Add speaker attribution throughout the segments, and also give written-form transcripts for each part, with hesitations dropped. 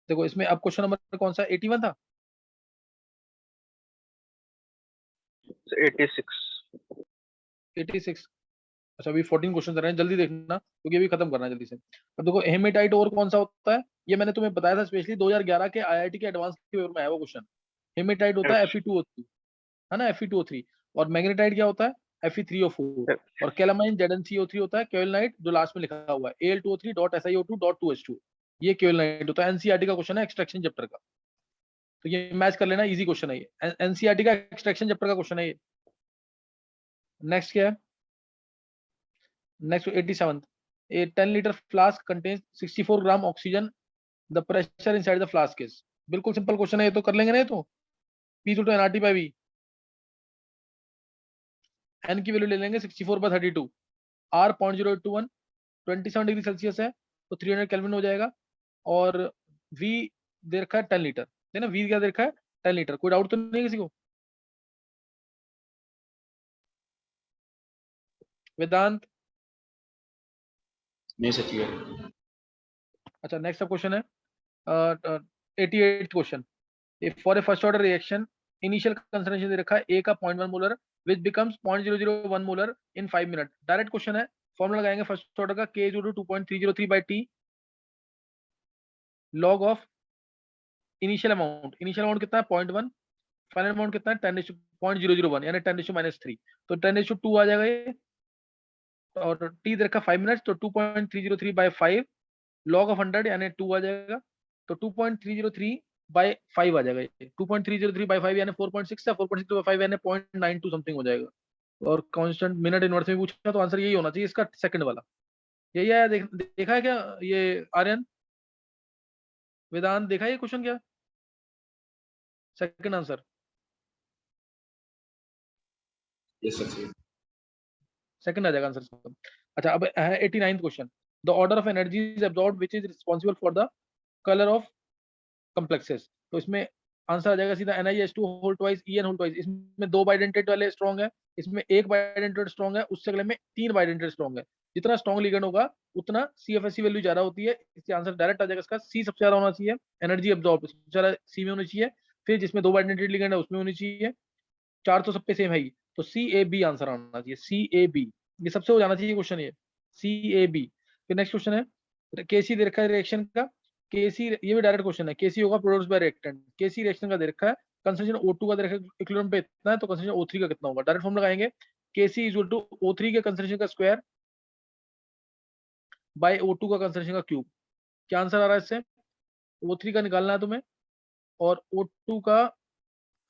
Speaker 1: देखो इसमें अब क्वेश्चन नंबर कौन सा 81 था?
Speaker 2: 86।
Speaker 1: 86। अच्छा अभी 14 क्वेश्चन रहे हैं, जल्दी देखना क्योंकि अभी खत्म करना है जल्दी से। अब देखो हेमेटाइट और कौन सा होता है, ये मैंने तुम्हें बताया था स्पेशली 2011 के आईआईटी के एडवांस के पेपर में है वो क्वेश्चन। हेमेटाइट होता है Fe2O3, है ना, Fe2O3। और मैग्नेटाइट क्या होता है? Fe3O4। और कैलामाइन ZnCO3 होता है केवलनाइट, जो लास्ट में लिखा हुआ है Al2O3.SiO2.2H2। ये केवलनाइट होता है, एनसीईआरटी का क्वेश्चन है एक्सट्रैक्शन चैप्टर का। तो ये मैच कर लेना, इजी क्वेश्चन है ये, एनसीईआरटी का एक्सट्रैक्शन चैप्टर का क्वेश्चन है ये। नेक्स्ट क्या है? Next 87, a 10 liter flask contains 64 gram oxygen, the pressure inside the flask is. बिल्कुल सिंपल क्वेश्चन है ये, तो कर लेंगे ना ये तो। P to NRT by V, N की वैल्यू ले लेंगे 64/32, आर 0.0821, 27 डिग्री सेल्सियस है तो 300 केल्विन हो जाएगा। और वी दे रखा है 10 लीटर, है ना, वी क्या दे रखा है 10 लीटर। कोई डाउट तो नहीं किसी को? वेदांत?
Speaker 3: नहीं सचिव।
Speaker 1: अच्छा नेक्स्ट क्वेश्चन है 88 question. For a first order reaction initial concentration दे रखा है ए का 0.1 molar which becomes 0.001 molar in 5 minute. Direct question है, फॉर्मूला लगाएंगे फर्स्ट ऑर्डर का K = 2.303/T log of initial amount. Initial amount कितना है 0.1, फाइनल अमाउंट कितना है 10/001 यानी 10⁻³ तो 10:2 आ जाएगा ये। और टी दे रखा 5 मिनट्स तो 2.303/5 लॉग ऑफ 100 यानी 2 आ जाएगा। तो 2.303/5 आ जाएगा ये। 2.303/5 यानी 4.6 है, 4.6/5 यानी 0.92 समथिंग हो जाएगा। और कांस्टेंट मिनट इनवर्स में पूछा तो आंसर यही होना चाहिए इसका, सेकंड वाला। यही आया, देखा है क्या ये आर्यन? वेदांत देखा है ये क्वेश्चन क्या? Second answer.
Speaker 3: Yes Sachiv.
Speaker 1: Second आ जाएगा आंसर। अच्छा अब है 89 question. The order of energy is absorbed which is responsible for the colour of complexes. तो इसमें आंसर आ जाएगा सीधा NiH2 whole twice En whole twice. इसमें 2 बाइडेंटेट वाले स्ट्रॉन्ग है, इसमें 1 बाइडेंटेट स्ट्रॉन्ग है, उससे अगले में 3 बाइडेंटेट स्ट्रॉन्ग है। जितना स्ट्रॉन्ग लिगेंड होगा उतना CFSC वैल्यू ज्यादा होती है। इससे आंसर डायरेक्ट आ जाएगा इसका सी सबसे ज्यादा होना चाहिए। एनर्जी अब्सॉर्ब सबसे ज्यादा सी में होनी चाहिए, फिर जिसमें 2 बाइडेंटेट लिगेंड है उसमें होनी चाहिए, 4 तो सब पे सेम है ही। तो CAB आंसर आना चाहिए, CAB। ये सबसे हो जाना चाहिए क्वेश्चन ये, CAB। फिर नेक्स्ट क्वेश्चन है केसी दे रखा है रिएक्शन का। केसी ये भी डायरेक्ट क्वेश्चन है, केसी होगा produced by reactant. KC reaction का दे रखा है, कंसंट्रेशन O2 का दे रखा है इक्विलिब्रियम पे इतना है तो कंसंट्रेशन O3 का कितना होगा। डायरेक्ट फॉर्मूला लगाएंगे केसी इक्वल टू O3 के कंसंट्रेशन का स्क्वायर बाय O2 का कंसंट्रेशन का क्यूब। क्या आंसर आ रहा है इससे? O3 का निकालना है तुम्हें और O2 का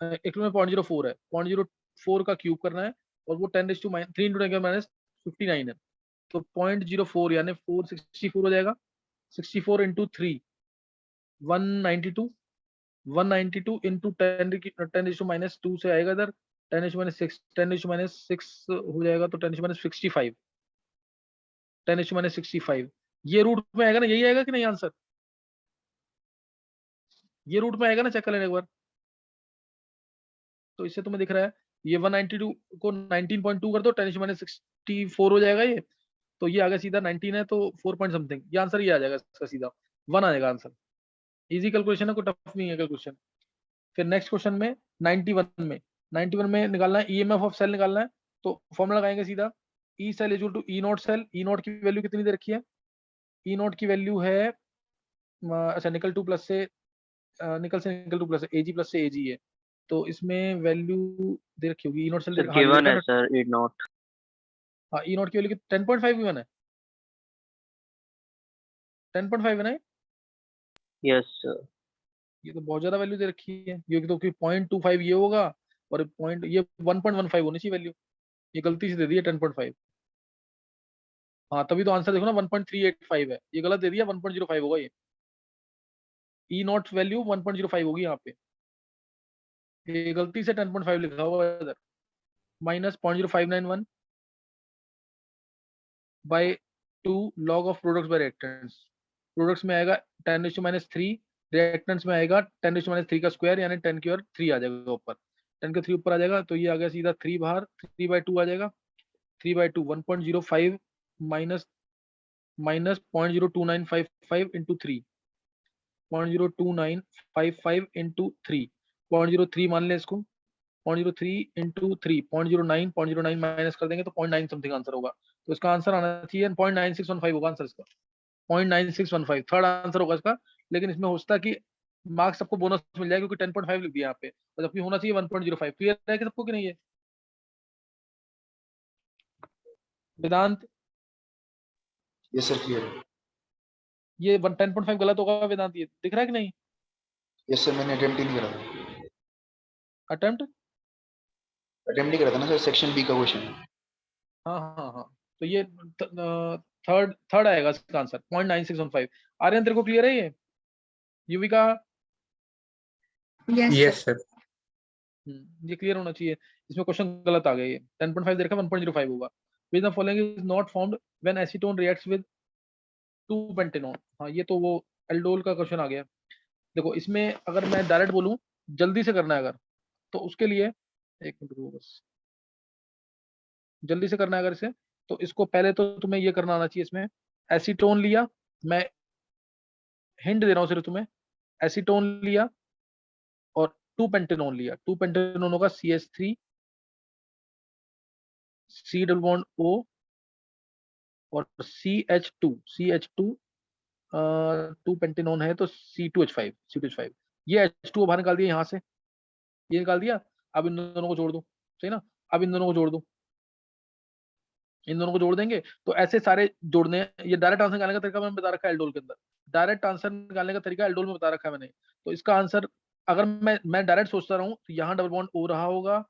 Speaker 1: इक्विलिब्रियम 0.04 है, 0.04 का क्यूब करना है और वो 10⁻³ है तो 0.04 यानी 464 हो जाएगा। 64 इंटू 3 192, 192 इंटू 10⁻² से आएगा इधर 10⁻6, 10⁻6 हो जाएगा तो 10⁻65, 10⁻65 ये रूट में आएगा ना, यही आएगा कि नहीं आंसर? ये रूट में आएगा ना, चेक कर लेना एक बार। तो इससे तुम्हें दिख रहा है ये 192 को 19.2 कर दो 10⁻64 हो जाएगा ये। तो ये आ गया सीधा 19 है तो 4 पॉइंट समथिंग, ये आंसर ये आ जाएगा इसका सीधा 1 आ जाएगा आंसर। इजी कैलकुलेशन है, कोई टफ नहीं है कैलकुलेशन। फिर नेक्स्ट क्वेश्चन में 91 में निकालना है EMF ऑफ सेल निकालना है। तो फॉर्मूला लगाएंगे सीधा E cell equal to E naught cell. E naught की वैल्यू कितनी दे रखी है? ई नॉट की वैल्यू है अच्छा निकल 2 प्लस से निकल से निकल 2 प्लस से Ag प्लस से Ag है। तो इसमें वैल्यू दे रखी होगी ई नॉट सेल, हाँ
Speaker 2: गिवन
Speaker 1: लिखा
Speaker 2: है
Speaker 1: है।
Speaker 2: Sir E not.
Speaker 1: हाँ ई नॉट की वैल्यू 10.5 गिवन है, 10.5 है ना ये?
Speaker 2: Yes sir.
Speaker 1: ये तो बहुत ज्यादा वैल्यू दे रखी है, ये तो 0.25 ये होगा और पॉइंट ये 1.15 होनी चाहिए वैल्यू, ये गलती से दे दी है 10.5। हाँ तभी तो आंसर देखो ना 1.385 है, ये गलत दे दिया 1.05 होगा ये। ई नॉट वैल्यू 1.05 होगी यहाँ पे, ये गलती से 10.5 लिखा हुआ है इधर। -0.0591 by 2 log of products by reactants. Products में आएगा 10⁻3, रिएक्टेंट्स में आएगा 10⁻3 का स्क्वायर यानी 10 की और 3 आ जाएगा ऊपर, 10 के 3 ऊपर आ जाएगा तो ये आ गया सीधा 3 बाहर, 3/2 आ जाएगा। 3/2 1.05 माइनस 0.0955 इंटू 3 0.02955 into 3, 0.03 मान लें इसको, 0.03 into 3, 0.09, 0.09 माइनस कर देंगे तो 0.9 समथिंग आंसर होगा। तो इसका आंसर आना चाहिए 0.9615 होगा आंसर इसका, 0.9615 थर्ड आंसर होगा इसका। लेकिन इसमें हो सकता है कि मार्क्स सबको बोनस मिल जाए क्योंकि 10.5 लिख दिया यहाँ पे, और जबकि होना चाहिए 1.05। क्लियर है कि सबको कि नहीं है? वेदांत,
Speaker 3: यस सर क्लियर है।
Speaker 1: ये 10.5 गलत होगा वेदांत, ये दिख रहा है कि नहीं?
Speaker 3: यस सर मैंने अटेम्प्ट ही नहीं करा
Speaker 1: अटेम्प्ट,
Speaker 3: अटेम्प्ट नहीं करा था ना सर, सेक्शन बी का क्वेश्चन।
Speaker 1: हाँ हाँ हाँ, तो ये थर्ड आएगा इसका आंसर 0.9615। आर्यन तेरे को क्लियर है ये? Yuvika,
Speaker 4: yes sir.
Speaker 1: ये क्लियर होना चाहिए। इसमें क्वेश्चन गलत आ गया, ये 10.5 दे रखा, 1.05 होगा। Which the following is not formed when acetone reacts with two pentanone. हाँ, ये तो वो एल्डोल का क्वेश्चन आ गया। देखो इसमें अगर मैं डायरेक्ट बोलूं, जल्दी से करना है अगर, तो उसके लिए एक मिनट रुको बस, जल्दी से करना है अगर इसे, तो इसको पहले तो तुम्हें ये करना आना चाहिए। इसमें एसीटोन लिया, मैं हिंट दे रहा हूँ सिर्फ तुम्हें, एसीटोन लिया और 2-पेंटेनॉन लिया। 2-पेंटेनॉन होगा CH3 C double bond O और CH2 2-पेंटेनॉन है तो C2H5। ये H2O बाहर निकाल दिया यहाँ से, ये निकाल दिया। अब इन दोनों को जोड़ दो, सही ना? अब इन दोनों को जोड़ दो, इन दोनों को जोड़ देंगे तो ऐसे सारे जोड़ने हैं। ये डायरेक्ट आंसर निकालने का तरीका मैंने बता रखा है एल्डोल के अंदर, डायरेक्ट आंसर निकालने का तरीका एल्डोल में बता रखा है मैंने। तो इसका आंसर अगर मैं डायरेक्ट सोचता रहूं तो यहाँ डबल बॉन्ड O रहा होगा,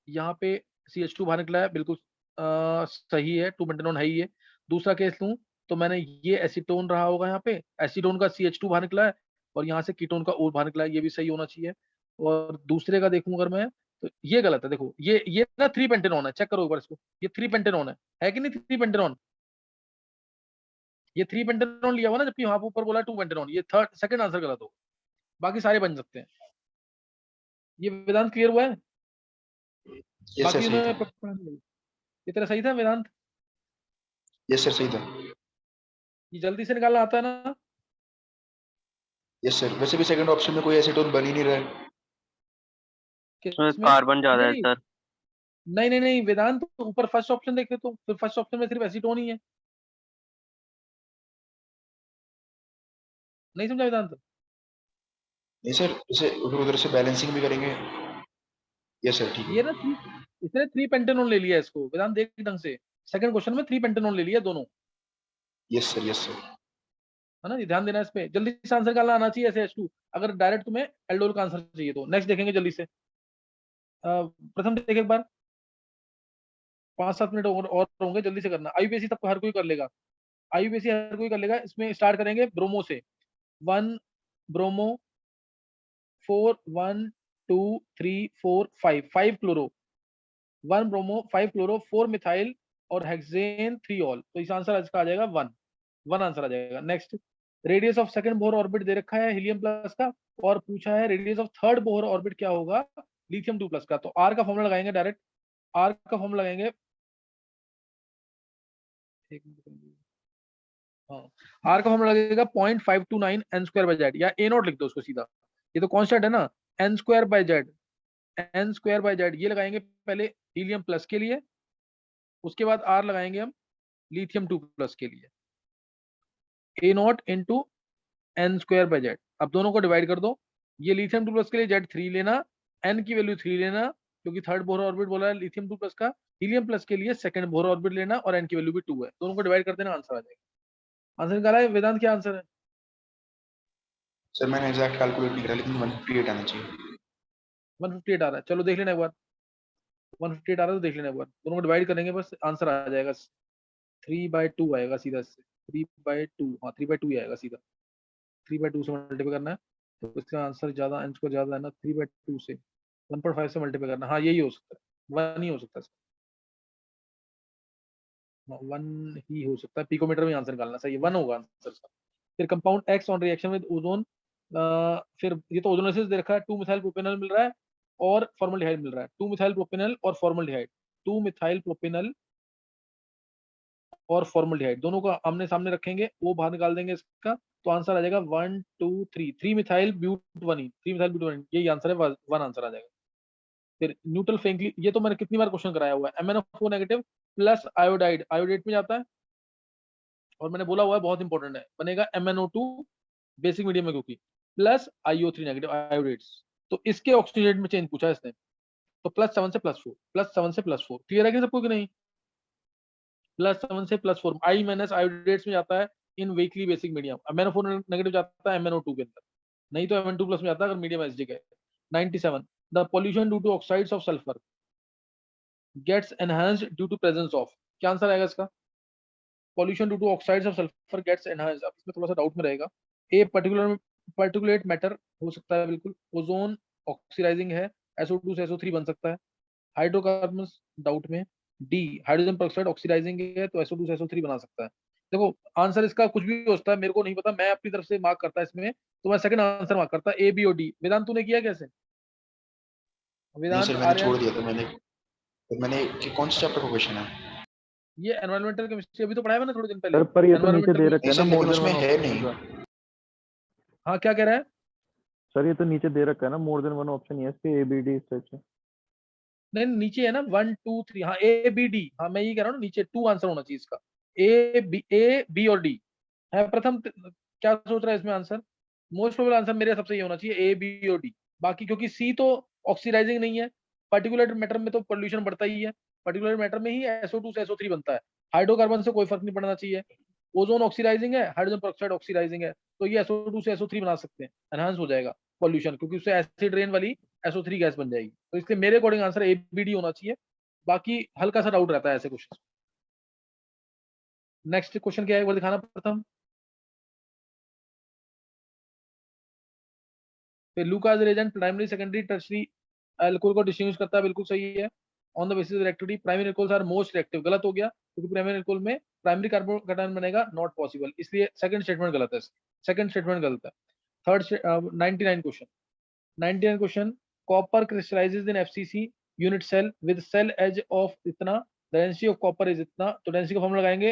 Speaker 1: यहाँ पे CH2 बाहर निकला है, बिल्कुल सही है, 2-पेंटेनॉन है ही ये। दूसरा केस लूं तो मैंने ये एसीटोन रहा होगा, यहाँ पे एसीटोन का CH2 बाहर निकला है और यहाँ से कीटोन का O बाहर निकला है, ये भी सही होना चाहिए। और दूसरे का देखूं अगर मैं, तो ये गलत है। देखो ये ना 3-पेंटेनॉन है, चेक करो एक बार इसको, ये 3-पेंटेनॉन है कि नहीं? 3-पेंटेनॉन, ये 3-पेंटेनॉन लिया हुआ ना, जबकि वहां पे ऊपर बोला 2-पेंटेनॉन, ये सेकंड आंसर गलत होगा, बाकी सारे बन सकते हैं। ये वेदांत क्लियर हुआ है?
Speaker 3: यस सर
Speaker 1: बाकी
Speaker 3: सही
Speaker 1: में
Speaker 3: था।
Speaker 1: ये तेरा सही था वेदांत?
Speaker 3: यस सर सही था।
Speaker 1: ये जल्दी से निकालना आता है ना?
Speaker 3: यस सर, वैसे भी सेकंड ऑप्शन में कोई एसीटोन बन ही नहीं रहा है।
Speaker 1: किसमें?
Speaker 2: कार्बन ज्यादा है
Speaker 1: नहीं
Speaker 2: सर।
Speaker 1: नहीं नहीं नहीं वेदांत, तो ऊपर फर्स्ट ऑप्शन देखे तो फिर फर्स्ट ऑप्शन में सिर्फ एसीटोन ही है। नहीं समझा वेदांत?
Speaker 3: नहीं सर, इसे उधर उधर से बैलेंसिंग भी करेंगे। यस सर ठीक
Speaker 1: ये ना
Speaker 3: है।
Speaker 1: इसने 3-पेंटेनॉन ले लिया इसको, वेदांत देख ढंग से, सेकंड क्वेश्चन में 3-पेंटेनॉन ले लिया दोनों,
Speaker 3: यस सर यस सर।
Speaker 1: है ना? ये ध्यान देना इस पे, जल्दी से आंसर निकालना आना चाहिए ऐसे H2, अगर डायरेक्ट तुम्हें एल्डोल का आंसर चाहिए तो। नेक्स्ट देखेंगे जल्दी से। प्रथम देख एक बार, 5-7 मिनट और होंगे, जल्दी से करना। IUPAC तक हर कोई कर लेगा, IUPAC हर कोई कर लेगा। इसमें स्टार्ट करेंगे ब्रोमो से, 1 bromo, 4 1 2 3 4 5 5 chloro, 1 bromo, 5 chloro, 4 methyl और हेक्सेन 3 ऑल। तो इस आंसर इसका आ जाएगा 1 आंसर आ जाएगा। Next, radius of second Bohr orbit दे रखा है हीलियम प्लस का, और पूछा है radius of third Bohr orbit क्या होगा लिथियम 2 प्लस का। तो आर का फॉर्मूला लगाएंगे डायरेक्ट, आर का फॉर्मूला लगाएंगे, एक मिनट, हाँ, आर का फॉर्मूला लगेगा 0.529 n स्क्वायर बाय जेड, या ए नॉट लिख दो उसको सीधा, ये तो कांस्टेंट है ना, n स्क्वायर बाय जेड, ये लगाएंगे पहले हीलियम प्लस के लिए, उसके बाद आर लगाएंगे हम लिथियम 2 प्लस के लिए, a naught into n square by z. अब दोनों को डिवाइड कर दो, ये लिथियम 2 प्लस के लिए जेड 3 लेना, एन की वैल्यू 3 लेना क्योंकि थर्ड बोहर ऑर्बिट बोला है लिथियम 2 प्लस का, हीलियम प्लस के लिए सेकंड बोहर ऑर्बिट लेना और एन की वैल्यू भी 2 है, दोनों को डिवाइड कर देना, आंसर आ जाएगा। आंसर निकाला है वेदांत, क्या आंसर है?
Speaker 3: सर मैंने एग्जैक्ट कैलकुलेट नहीं करा, लेकिन 158 आना चाहिए।
Speaker 1: 158 आ रहा है, चलो देख लेना एक बार, 158 आ रहा है तो देख लेना एक बार, दोनों को डिवाइड करेंगे बस आंसर आ जाएगा, 3/2 आएगा सीधा से, 3/2, हाँ 3/2 ही आएगा सीधा, 3/2 से मल्टीप्लाई करना है तो इसका आंसर ज्यादा, एन स्क्वायर ज्यादा है ना, 3/2 से 1.5 से मल्टीप्लाई करना, हाँ यही हो सकता है, 1 ही हो सकता है, 1 ही हो सकता है, पिकोमीटर में आंसर निकालना, सही है, 1 होगा आंसर इसका। फिर compound x on reaction with ozone, फिर ये तो ओजोनोसिस दे रखा है, 2 मिथाइल प्रोपेनॉल मिल रहा है और फॉर्मल्डिहाइड मिल रहा है, 2 मिथाइल प्रोपेनॉल और फॉर्मल्डिहाइड, 2 मिथाइल प्रोपेनॉल और फॉर्मल्डिहाइड, दोनों को आमने सामने रखेंगे, वो बाहर निकाल देंगे इसका, तो आंसर आ जाएगा 1 2 3 3 मिथाइल ब्यूटानीन, 3 मिथाइल ब्यूटानीन, यही आंसर है, वन आंसर आ जाएगा। फिर न्यूट्रल फ्रेंकली, ये तो मैंने कितनी बार क्वेश्चन कराया हुआ है, MnO4 negative plus iodide, iodate में जाता है, और मैंने बोला हुआ है बहुत इंपॉर्टेंट है, बनेगा MnO2 बेसिक मीडियम में, क्योंकि प्लस IO3 नेगेटिव आयोडेट्स, तो इसके ऑक्सीजन में चेंज पूछा है इसने, तो +7 से +4, +7 से +4, क्लियर है कि सबको कि नहीं? +7 से +4, I माइनस आयोडेट्स में जाता है in weakly basic medium, MnO4 negative जाता है MnO2 के अंदर, नहीं तो Mn2 प्लस में जाता है अगर मीडियम एसिडिक है। 97, the pollution due to oxides of sulphur gets enhanced due to presence of, क्या आंसर आएगा इसका? Pollution due to oxides of sulphur gets enhanced, अब इसमें थोड़ा सा डाउट में रहेगा, ए पर्टिकुलेट मैटर हो सकता है बिल्कुल, ओजोन ऑक्सीडाइजिंग है, SO2 से SO3 बन सकता है, हाइड्रोकार्बन डाउट में, डी हाइड्रोजन पेरोक्साइड ऑक्सीडाइजिंग है तो SO2 से SO3 बना सकता है। देखो आंसर इसका कुछ भी हो सकता है, मेरे को नहीं पता, मैं अपनी तरफ से मार्क करता इसमें, तो मैं सेकंड आंसर मार्क करता, A B और D। वेदांत तूने किया कैसे?
Speaker 3: नहीं
Speaker 1: वेदांत
Speaker 3: सर, मैंने छोड़
Speaker 1: आर्यन,
Speaker 3: दिया था, मैंने कि कौन से चैप्टर का क्वेश्चन है?
Speaker 1: ये एनवायरमेंटल केमिस्ट्री अभी तो पढ़ाया मैंने थोड़े दिन पहले,
Speaker 4: सर पर ये तो नीचे
Speaker 1: एनवायरमेंटल
Speaker 4: दे
Speaker 1: में।
Speaker 4: रखा
Speaker 3: नहीं
Speaker 4: है ना,
Speaker 3: सर,
Speaker 4: मोर
Speaker 3: लेकिन
Speaker 4: देन
Speaker 3: उसमें
Speaker 4: वन
Speaker 3: है
Speaker 4: ऑप्शन।
Speaker 3: नहीं।
Speaker 1: हाँ क्या कह रहा है?
Speaker 4: सर ये तो नीचे दे रखा है ना, मोर देन वन ऑप्शन, ये इसके ABD इस टाइप से।
Speaker 1: नहीं नीचे है ना 1 2 3, हाँ ABD, हाँ मैं ये कह रहा हूँ नीचे 2 आंसर होना चाहिए इसका, A B और D है। प्रथम क्या सोच रहा है इसमें आंसर? मोस्ट प्रोबेबल आंसर मेरे हिसाब से ये होना चाहिए A B और D, बाकी क्योंकि C तो ऑक्सीडाइजिंग नहीं है, पर्टिकुलर मैटर में तो पोल्यूशन बढ़ता ही है, पर्टिकुलर मैटर में ही SO2 से SO3 बनता है, हाइड्रोकार्बन से कोई फर्क नहीं पड़ना चाहिए, ओजोन ऑक्सीडाइजिंग है, हाइड्रोजन पेरोक्साइड ऑक्सीडाइजिंग है, तो ये SO2 से SO3 बना सकते हैं, एनहांस हो जाएगा पॉल्यूशन, क्योंकि उससे एसिड रेन वाली SO3 गैस बन जाएगी, तो इसलिए मेरे अकॉर्डिंग आंसर ABD होना चाहिए, बाकी हल्का सा डाउट रहता है ऐसे क्वेश्चन। नेक्स्ट क्वेश्चन क्या है वो दिखाना प्रथम। फिर Lucas reagent primary secondary tertiary alcohol को डिस्टिंग्विश करता है, बिल्कुल सही है। On the basis of reactivity primary alcohols are most reactive, गलत हो गया, क्योंकि प्राइमरी अल्कोहल में प्राइमरी कार्बोकेटायन बनेगा, नॉट पॉसिबल, इसलिए सेकंड स्टेटमेंट गलत है, सेकंड स्टेटमेंट गलत है। Third 99 question, 99 question, copper crystallizes in FCC unit cell with cell edge of इतना, the density of copper is इतना, तो डेंसिटी का फॉर्मूला लगाएंगे।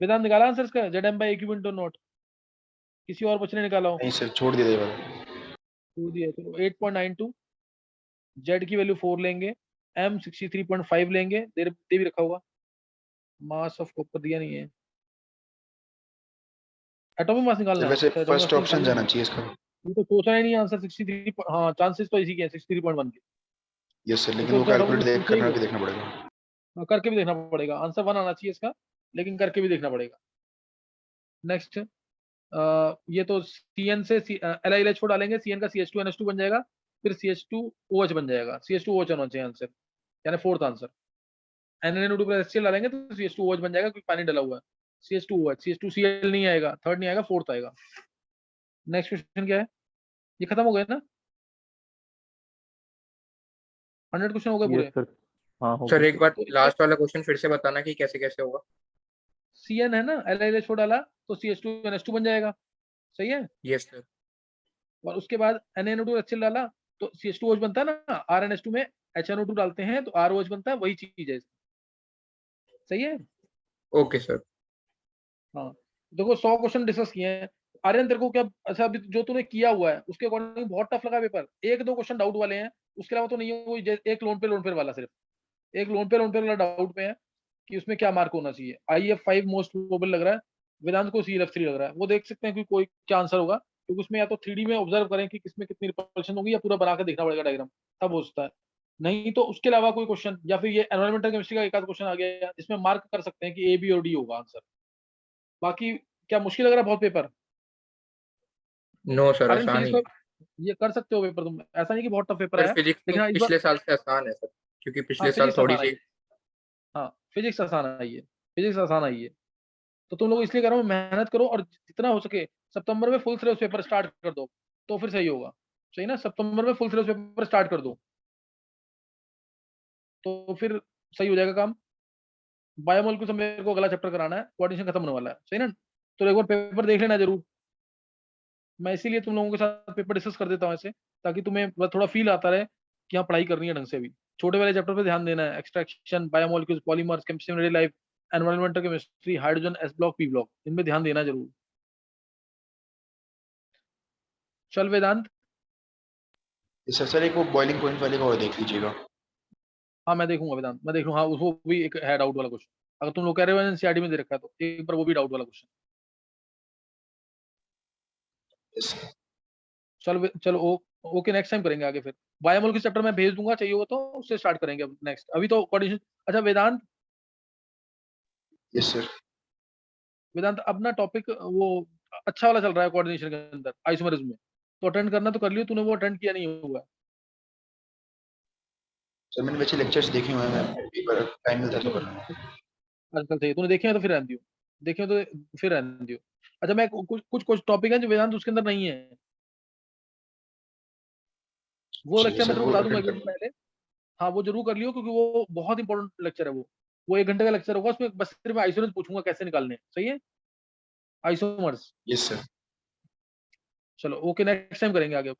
Speaker 1: वेदांत निकाला आंसर इसका, Zm/AQ इंटू नॉट, किसी और बच्चे ने निकाला हो?
Speaker 3: नहीं सर, छोड़ दिया ये वाला।
Speaker 1: टू दिया, चलो 8.92, जेड की वैल्यू 4 लेंगे, M 63.5 लेंगे, दे भी रखा होगा, मास ऑफ कॉपर दिया नहीं है, एटॉमिक मास निकालना
Speaker 3: सर
Speaker 1: है,
Speaker 3: वैसे
Speaker 1: अच्छा एटॉमिक
Speaker 3: फर्स्ट
Speaker 1: मास
Speaker 3: ऑप्शन
Speaker 1: निकाल
Speaker 3: जाना
Speaker 1: लेंगे,
Speaker 3: चाहिए इसका।
Speaker 1: ये तो सोचा ही नहीं आंसर 63, हाँ चांसेस तो इसी के हैं 63.1 के,
Speaker 3: यस सर,
Speaker 1: तो
Speaker 3: लेकिन वो
Speaker 1: सोचा एटॉमिक
Speaker 3: कैलकुलेट
Speaker 1: मास
Speaker 3: देख
Speaker 1: पूछे ही
Speaker 3: करना
Speaker 1: नहीं।
Speaker 3: भी देखना पड़ेगा।
Speaker 1: हाँ, करके भी देखना पड़ेगा, आंसर 1 आना चाहिए इसका, लेकिन करके भी देखना पड़ेगा। नेक्स्ट, ये तो CN से LiLH को डालेंगे, CN का CH2NH2 बन जाएगा, फिर CH2OH बन जाएगा, CH2OH होना चाहिए आंसर, यानी fourth answer. NaNO2 plus HCl डालेंगे तो CH2OH बन जाएगा, क्योंकि पानी डला हुआ है, CH2OH, CH2Cl नहीं आएगा, थर्ड नहीं आएगा, फोर्थ आएगा। नेक्स्ट क्वेश्चन क्या है? ये खत्म हो गया ना, 100 क्वेश्चन हो गए
Speaker 4: यस
Speaker 1: पूरे?
Speaker 4: सर, हाँ हो
Speaker 5: सर
Speaker 4: गया।
Speaker 5: एक बार
Speaker 1: तो
Speaker 5: लास्ट वाला क्वेश्चन फिर से बताना कि कैसे कैसे होगा।
Speaker 1: CN है ना, LiLH को डाला तो CH2NH2 बन जाएगा, सही है,
Speaker 5: यस सर।
Speaker 1: और उसके बाद NaNO2 HCl डाला तो CH2OH बनता है ना, RNH2 में HNO2 डालते हैं तो ROH बनता है, वही चीज है, सही है।
Speaker 5: Okay sir.
Speaker 1: हाँ देखो 100 क्वेश्चन डिस्कस किए हैं, आर्यन तेरे को क्या, अच्छा अभी जो तूने किया हुआ है उसके अकॉर्डिंग बहुत टफ लगा पेपर, एक दो क्वेश्चन डाउट वाले हैं, उसके अलावा तो नहीं है, वो एक लोन पे वाला, सिर्फ एक लोन पे वाला डाउट में है कि उसमें क्या मार्क होना चाहिए। IF5 मोस्ट प्रोबेबल लग रहा है, वेदांत को CLF3 लग रहा है, वो देख सकते हैं कि कोई क्या आंसर होगा, क्योंकि उसमें या तो 3D में ऑब्जर्व करें कि किसमें कितनी रिपल्शन होगी, या पूरा बना के देखना पड़ेगा डायग्राम, तब हो सकता है, नहीं तो उसके अलावा कोई क्वेश्चन, या फिर ये एनवायरमेंटल केमिस्ट्री का एक आध क्वेश्चन आ गया जिसमें मार्क कर सकते हैं कि A B और D होगा आंसर। बाकी क्या मुश्किल लग रहा है बहुत पेपर?
Speaker 5: नो सर,
Speaker 1: आर्यन
Speaker 5: आसान
Speaker 1: फिजिक्स
Speaker 5: ही
Speaker 1: का
Speaker 5: है।
Speaker 1: ये कर सकते हो पेपर तुम, ऐसा नहीं कि बहुत टफ पेपर
Speaker 5: सर
Speaker 1: है,
Speaker 5: फिजिक्स तो
Speaker 1: लेकिन हाँ इस बार,
Speaker 5: पिछले साल से आसान है सर, क्योंकि
Speaker 1: हाँ
Speaker 5: पिछले साल
Speaker 1: फिजिक्स
Speaker 5: थोड़ी
Speaker 1: आसान आई
Speaker 5: सी।
Speaker 1: है, हाँ फिजिक्स आसान आई है, फिजिक्स आसान आई है, तो तुम लोग इसलिए कह रहा हूँ मेहनत करो, और जितना हो सके सितंबर में फुल सिलेबस पेपर स्टार्ट कर दो, तो फिर सही होगा, सही ना, सितंबर में फुल सिलेबस पेपर स्टार्ट कर दो, तो फिर सही हो जाएगा काम। बायोमोलिक्यूल्स से मेरे को अगला चैप्टर कराना है, कोऑर्डिनेशन खत्म होने वाला है, सही ना, तो एक बार पेपर देख लेना जरूर, मैं इसीलिए तुम लोगों के साथ पेपर डिस्कस कर देता हूँ ऐसे, ताकि तुम्हें थोड़ा फील आता रहे कि हाँ पढ़ाई करनी है ढंग से भी। छोटे वाले चैप्टर पे ध्यान देना है, extraction, biomolecules, polymers, chemistry, life, environmental chemistry, hydrogen S block, P block, इनमें ध्यान देना जरूर। चल वेदांत,
Speaker 3: यस सर। सर एक वो बॉइलिंग पॉइंट वाले का और देख लीजिएगा।
Speaker 1: हाँ मैं देखूंगा वेदांत, मैं देख लूँ। हाँ वो भी एक है डाउट वाला क्वेश्चन, अगर तुम लोग कह रहे हो एनसीईआरटी में दे रखा है तो एक बार वो भी डाउट वाला क्वेश्चन।
Speaker 3: यस
Speaker 1: चल चलो ओके, नेक्स्ट टाइम करेंगे आगे। फिर बायोमोल के चैप्टर में भेज दूंगा, चाहिए होगा तो उससे स्टार्ट करेंगे अब नेक्स्ट। अभी तो कोऑर्डिनेशन। अच्छा वेदांत,
Speaker 3: यस सर।
Speaker 1: वेदांत अपना टॉपिक वो अच्छा वाला चल रहा है कोऑर्डिनेशन के अंदर, आइसोमरिज्म में, तो अटेंड करना तो कर लियो, तूने वो अटेंड किया नहीं हुआ है।
Speaker 3: सर मैंने वैसे लेक्चर्स देखे हुए हैं, मैं एक बार टाइम मिलता है तो कर लूंगा।
Speaker 1: आजकल चाहिए तूने, देखे हैं तो फिर रहने दियो, देखे हैं तो फिर रहने दियो। अच्छा मैं कुछ कुछ टॉपिक है जो वेदांत उसके अंदर नहीं है, वो
Speaker 3: ठीक है
Speaker 1: लेक्चर मैं
Speaker 3: सर,
Speaker 1: तेरे को
Speaker 3: वो
Speaker 1: बता दूंगा
Speaker 3: अटेंड
Speaker 1: एक
Speaker 3: कर
Speaker 1: दिन
Speaker 3: लूंगा।
Speaker 1: पहले। हाँ वो जरूर कर लियो, क्योंकि वो बहुत इंपॉर्टेंट लेक्चर है। वो 1 घंटे का लेक्चर होगा, उसमें बस सिर्फ आइसोमर्स पूछूंगा कैसे निकालने हैं, सही है, आइसोमर्स।
Speaker 3: Yes sir.
Speaker 1: चलो ओके, नेक्स्ट टाइम करेंगे आगे।